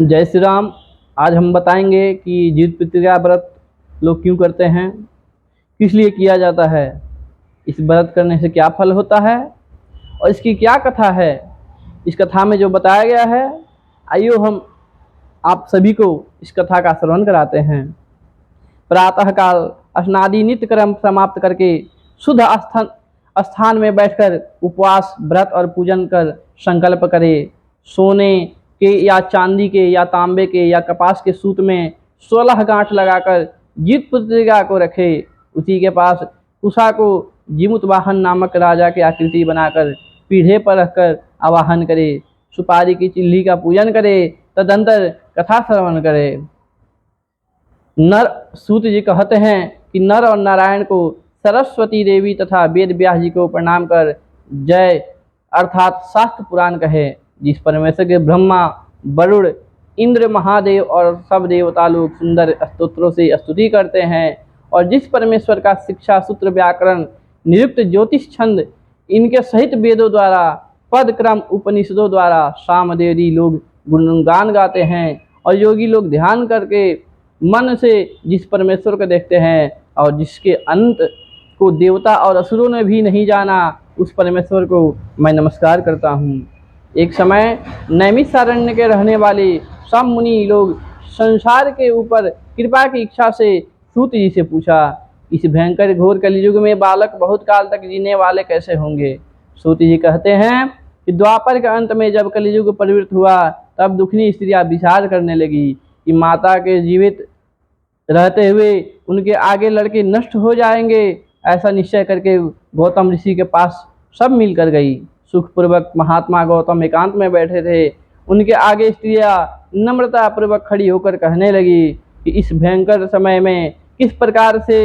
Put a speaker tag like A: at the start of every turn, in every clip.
A: जय श्री राम। आज हम बताएंगे कि जीवित पितृका व्रत लोग क्यों करते हैं, किस लिए किया जाता है, इस व्रत करने से क्या फल होता है और इसकी क्या कथा है। इस कथा में जो बताया गया है, आइए हम आप सभी को इस कथा का श्रवण कराते हैं। प्रातः काल स्नादि नित्य कर्म समाप्त करके शुद्ध स्थान में बैठकर उपवास व्रत और पूजन कर संकल्प करे। सोने के या चांदी के या तांबे के या कपास के सूत में 16 गांठ लगाकर जीवित पुत्रिका को रखे। उसी के पास उषा को जीमुत वाहन नामक राजा की आकृति बनाकर पीढ़े पर रखकर आवाहन करे। सुपारी की चिल्ली का पूजन करे, तदंतर कथा श्रवण करे। नर सूत जी कहते हैं कि नर और नारायण को सरस्वती देवी तथा वेद व्यास जी को प्रणाम कर जय अर्थात शास्त्र पुराण कहे, जिस परमेश्वर के ब्रह्मा, वरुण, इंद्र, महादेव और सब देवता लोग सुंदर स्तोत्रों से स्तुति करते हैं, और जिस परमेश्वर का शिक्षा सूत्र व्याकरण निरुक्त ज्योतिष छंद इनके सहित वेदों द्वारा पद क्रम उपनिषदों द्वारा सामवेदी लोग गुणगान गाते हैं, और योगी लोग ध्यान करके मन से जिस परमेश्वर को देखते हैं और जिसके अंत को देवता और असुरों ने भी नहीं जाना, उस परमेश्वर को मैं नमस्कार करता हूँ। एक समय नैमिषारण्य के रहने वाले सब मुनि लोग संसार के ऊपर कृपा की इच्छा से सूत जी से पूछा, इस भयंकर घोर कलयुग में बालक बहुत काल तक जीने वाले कैसे होंगे। सूत जी कहते हैं कि द्वापर के अंत में जब कलयुग प्रवृत्त हुआ, तब दुखनी स्त्रियां विचार करने लगी कि माता के जीवित रहते हुए उनके आगे लड़के नष्ट हो जाएंगे। ऐसा निश्चय करके गौतम ऋषि के पास सब मिलकर गई। सुखपूर्वक महात्मा गौतम एकांत में बैठे थे। उनके आगे स्त्रियां नम्रता पूर्वक खड़ी होकर कहने लगी कि इस भयंकर समय में किस प्रकार से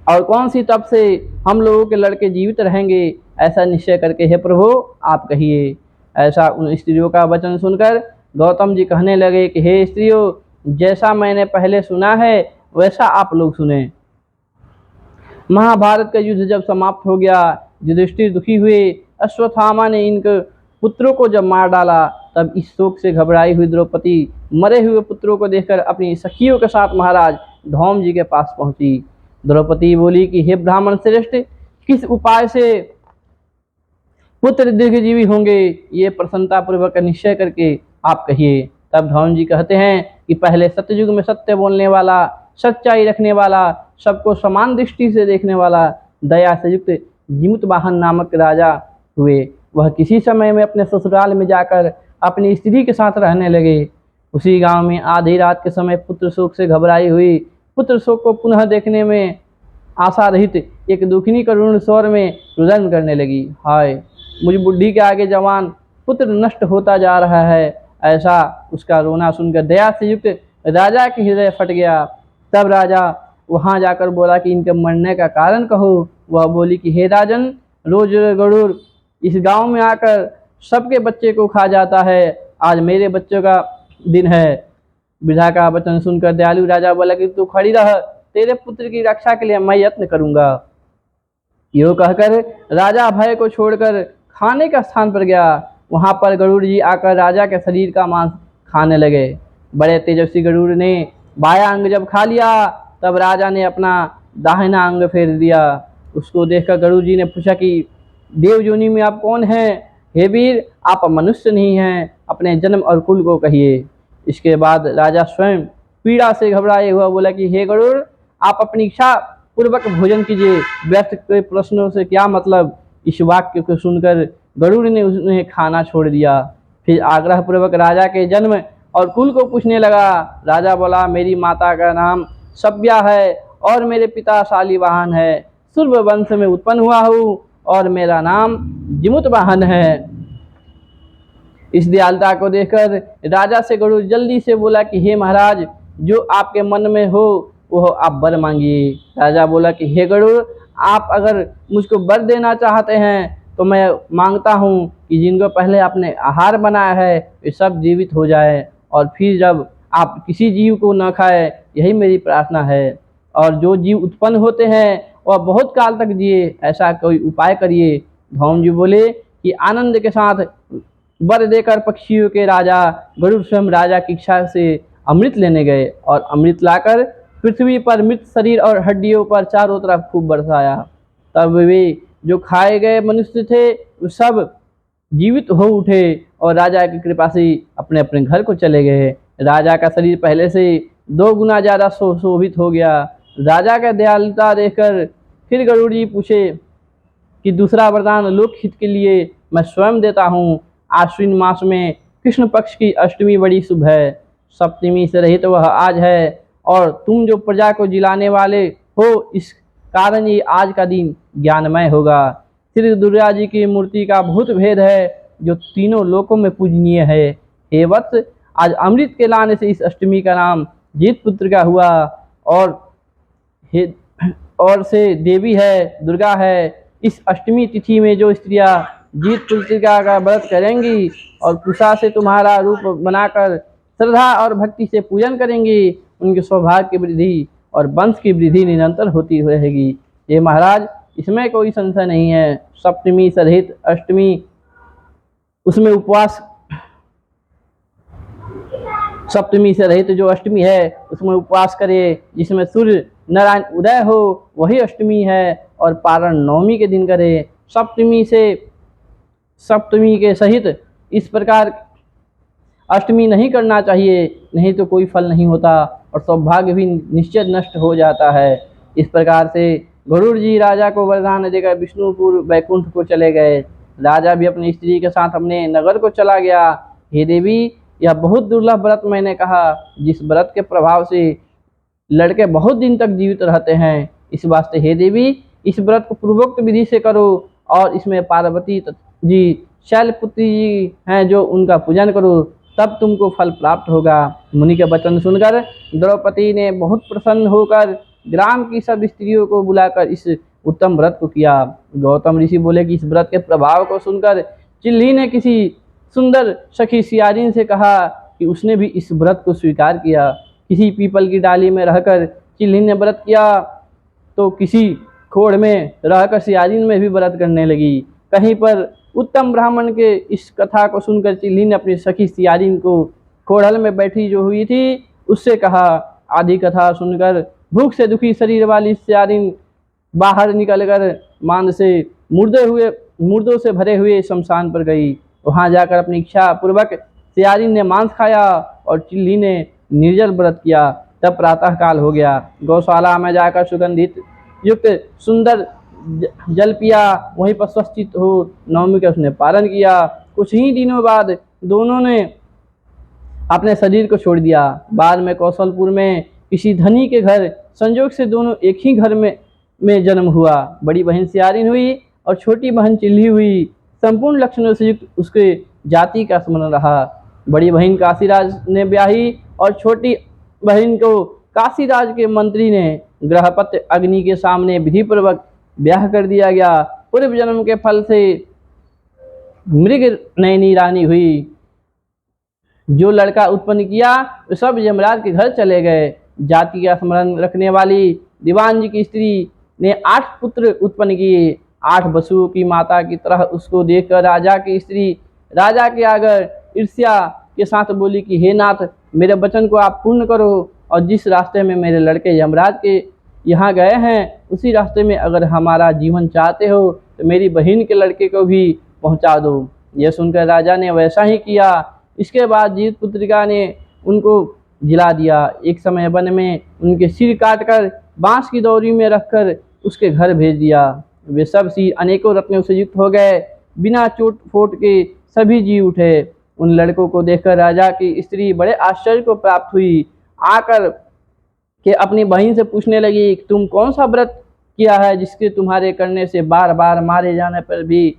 A: और कौन सी तप से हम लोगों के लड़के जीवित रहेंगे, ऐसा निश्चय करके हे प्रभु आप कहिए। ऐसा उन स्त्रियों का वचन सुनकर गौतम जी कहने लगे कि हे स्त्रियों, जैसा मैंने पहले सुना है वैसा आप लोग सुने। महाभारत का युद्ध जब समाप्त हो गया, युधिष्ठिर दुखी हुए। अश्वत्थामा ने इनके पुत्रों को जब मार डाला, तब इस शोक से घबराई हुई द्रौपदी मरे हुए पुत्रों को देखकर अपनी सखियों के साथ महाराज धौम जी के पास पहुंची। द्रौपदी बोली कि हे ब्राह्मण श्रेष्ठ, किस उपाय से पुत्र दीर्घजीवी होंगे, ये प्रसन्नता पूर्वक निश्चय करके आप कहिए। तब धौम जी कहते हैं कि पहले सत्ययुग में सत्य बोलने वाला, सच्चाई रखने वाला, सबको समान दृष्टि से देखने वाला, दया से युक्त जीमुत वाहन नामक राजा हुए। वह किसी समय में अपने ससुराल में जाकर अपनी स्त्री के साथ रहने लगे। उसी गांव में आधी रात के समय पुत्र शोक से घबराई हुई पुत्र शोक को पुनः देखने में आशा रहित एक दुखनी करुण स्वर में रुदन करने लगी, हाय मुझ बुढ़ी के आगे जवान पुत्र नष्ट होता जा रहा है। ऐसा उसका रोना सुनकर दया से युक्त राजा के हृदय फट गया। तब राजा वहां जाकर बोला कि इनके मरने का कारण कहो। वह बोली कि हे राजन, रोज गरुड़ इस गांव में आकर सबके बच्चे को खा जाता है, आज मेरे बच्चों का दिन है। वृद्धा का वचन सुनकर दयालु राजा बोला कि तू खड़ी रह, तेरे पुत्र की रक्षा के लिए मैं यत्न करूंगा। यो कहकर राजा भय को छोड़कर खाने का स्थान पर गया। वहां पर गरुड़ जी आकर राजा के शरीर का मांस खाने लगे। बड़े तेजस्वी गरुड़ ने बाया अंग जब खा लिया, तब राजा ने अपना दाहिना अंग फेर दिया। उसको देखकर गरुड़ जी ने पूछा कि देव योनि में आप कौन हैं? हे वीर, आप मनुष्य नहीं हैं, अपने जन्म और कुल को कहिए। इसके बाद राजा स्वयं पीड़ा से घबराए हुआ बोला कि हे गरुड़, आप अपनी इच्छा पूर्वक भोजन कीजिए, व्यर्थ के प्रश्नों से क्या मतलब। इस वाक्य को सुनकर गरुड़ ने उन्हें खाना छोड़ दिया। फिर आग्रह पूर्वक राजा के जन्म और कुल को पूछने लगा। राजा बोला, मेरी माता का नाम सभ्या है और मेरे पिता शालिवाहन है। सूर्य वंश में उत्पन्न हुआ हूँ और मेरा नाम जीमुत वाहन है। इस दयालुता को देखकर राजा से गरुड़ जल्दी से बोला कि हे महाराज, जो आपके मन में हो वह आप वर मांगिए। राजा बोला कि हे गरुड़, आप अगर मुझको वर देना चाहते हैं तो मैं मांगता हूँ कि जिनको पहले आपने आहार बनाया है वे सब जीवित हो जाए, और फिर जब आप किसी जीव को न खाए, यही मेरी प्रार्थना है। और जो जीव उत्पन्न होते हैं वह बहुत काल तक जिए, ऐसा कोई उपाय करिए। धौम जी बोले कि आनंद के साथ वर देकर पक्षियों के राजा गरुड़ स्वयं राजा की इच्छा से अमृत लेने गए और अमृत लाकर पृथ्वी पर मृत शरीर और हड्डियों पर चारों तरफ खूब बरसाया। तब वे जो खाए गए मनुष्य थे वो सब जीवित हो उठे और राजा की कृपा से अपने अपने घर को चले गए। राजा का शरीर पहले से 2 गुना ज़्यादा शोभित हो गया। राजा का दयालुता देखकर फिर गरुड़ जी पूछे कि दूसरा वरदान लोकहित के लिए मैं स्वयं देता हूँ। आश्विन मास में कृष्ण पक्ष की अष्टमी बड़ी शुभ है, सप्तमी से रहित वह आज है और तुम जो प्रजा को जिलाने वाले हो इस कारण ये आज का दिन ज्ञानमय होगा। श्री दुर्गा जी की मूर्ति का बहुत भेद है जो तीनों लोकों में पूजनीय है। हे वत्स, आज अमृत के लाने से इस अष्टमी का नाम जीत पुत्र का हुआ और से देवी है, दुर्गा है। इस अष्टमी तिथि में जो स्त्रियां जीत पुत्रिका का व्रत करेंगी और कुशा से तुम्हारा रूप बनाकर श्रद्धा और भक्ति से पूजन करेंगी, उनके सौभाग्य की वृद्धि और वंश की वृद्धि निरंतर होती रहेगी। ये महाराज, इसमें कोई संशय नहीं है। सप्तमी से रहित अष्टमी, उसमें उपवास, सप्तमी से रहित जो अष्टमी है उसमें उपवास करे, जिसमें सूर्य नारायण उदय हो वही अष्टमी है और पारण नवमी के दिन करे। सप्तमी के सहित इस प्रकार अष्टमी नहीं करना चाहिए, नहीं तो कोई फल नहीं होता और सौभाग्य भी निश्चित नष्ट हो जाता है। इस प्रकार से गरुड़ जी राजा को वरदान देकर विष्णुपुर वैकुंठ को चले गए। राजा भी अपनी स्त्री के साथ अपने नगर को चला गया। हे देवी, यह बहुत दुर्लभ व्रत मैंने कहा, जिस व्रत के प्रभाव से लड़के बहुत दिन तक जीवित रहते हैं। इस वास्ते हे देवी, इस व्रत को पूर्वोक्त विधि से करो और इसमें पार्वती जी, शैलपुत्री जी हैं जो उनका पूजन करो, तब तुमको फल प्राप्त होगा। मुनि के वचन सुनकर द्रौपदी ने बहुत प्रसन्न होकर ग्राम की सब स्त्रियों को बुलाकर इस उत्तम व्रत को किया। गौतम ऋषि बोले कि इस व्रत के प्रभाव को सुनकर चिल्ली ने किसी सुंदर सखी सियारिन से कहा कि उसने भी इस व्रत को स्वीकार किया। किसी पीपल की डाली में रहकर चिल्ली ने व्रत किया तो किसी खोड़ में रहकर सियारिन में भी व्रत करने लगी। कहीं पर उत्तम ब्राह्मण के इस कथा को सुनकर चिल्ली ने अपनी सखी सियारिन को खोड़ल में बैठी जो हुई थी उससे कहा। आदि कथा सुनकर भूख से दुखी शरीर वाली सियारिन बाहर निकलकर मांद से मुर्दों से भरे हुए शमशान पर गई। वहां जाकर अपनी इच्छा पूर्वक सियारिन ने मांस खाया और चिल्ली ने निर्जल व्रत किया। तब प्रातः काल हो गया। गौशाला में जाकर सुगंधित युक्त सुंदर जल पिया, वहीं पर स्वस्थित हो नवमी का उसने पारण किया। कुछ ही दिनों बाद दोनों ने अपने शरीर को छोड़ दिया। बाद में कौशलपुर में किसी धनी के घर संयोग से दोनों एक ही घर में जन्म हुआ। बड़ी बहन सियारिन हुई और छोटी बहन चिल्ली हुई। संपूर्ण लक्षणों से युक्त उसके जाति का स्मरण रहा। बड़ी बहन काशीराज ने ब्याही और छोटी बहन को काशीराज के मंत्री ने गृहपत्य अग्नि के सामने विधि पूर्वक ब्याह कर दिया गया। पूर्व जन्म के फल से मृग नयनी रानी हुई। जो लड़का उत्पन्न किया वे सब यमराज के घर चले गए। जाति का स्मरण रखने वाली दीवान जी की स्त्री ने 8 पुत्र उत्पन्न किए। 8 वसुओं की माता की तरह उसको देखकर राजा की स्त्री राजा के आगे ईर्ष्या के साथ बोली कि हे नाथ, मेरे वचन को आप पूर्ण करो और जिस रास्ते में मेरे लड़के यमराज के यहाँ गए हैं उसी रास्ते में अगर हमारा जीवन चाहते हो तो मेरी बहन के लड़के को भी पहुँचा दो। यह सुनकर राजा ने वैसा ही किया। इसके बाद जीत पुत्रिका ने उनको जिला दिया। एक समय वन में उनके सिर काटकर बांस की दौरी में रखकर उसके घर भेज दिया। वे सब सिर अनेकों रत्नों से युक्त हो गए। बिना चोट फोट के सभी जी उठे। उन लड़कों को देखकर राजा की स्त्री बड़े आश्चर्य को प्राप्त हुई। आकर के अपनी बहन से पूछने लगी, तुम कौन सा व्रत किया है जिसके तुम्हारे करने से बार बार मारे जाने पर भी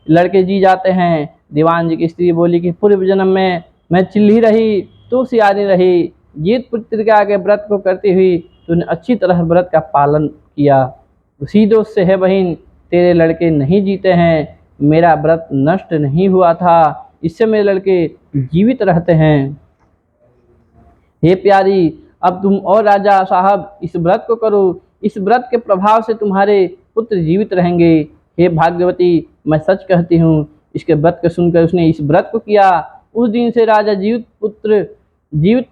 A: लड़के जी जाते हैं। दीवान जी की स्त्री बोली कि पूर्व जन्म में मैं चिल्ली रही, तू सियारी रही। जीत पुत्रिका के व्रत को करती हुई तूने अच्छी तरह व्रत का पालन किया। उसी दोष से है बहन, तेरे लड़के नहीं जीते हैं। मेरा व्रत नष्ट नहीं हुआ था, इससे मेरे लड़के जीवित रहते हैं। हे प्यारी, अब तुम और राजा साहब इस व्रत को करो। इस व्रत के प्रभाव से तुम्हारे पुत्र जीवित रहेंगे। हे भाग्यवती, मैं सच कहती हूँ, इसके व्रत को सुनकर उसने इस व्रत को किया। उस दिन से राजा जीवित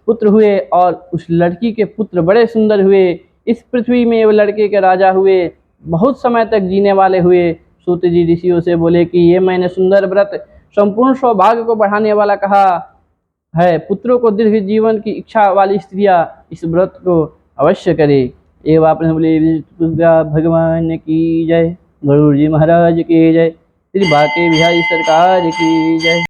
A: पुत्र हुए और उस लड़की के पुत्र बड़े सुंदर हुए। इस पृथ्वी में वो लड़के के राजा हुए, बहुत समय तक जीने वाले हुए। सूत जी ऋषियों से बोले कि ये मैंने सुंदर व्रत संपूर्ण सौभाग्य को बढ़ाने वाला कहा है। पुत्रों को दीर्घ जीवन की इच्छा वाली स्त्रियां इस व्रत को अवश्य करे। ये आपने बोले भगवान की जय, गरुड़ जी महाराज की जय, श्री बाके बिहारी सरकार की जय।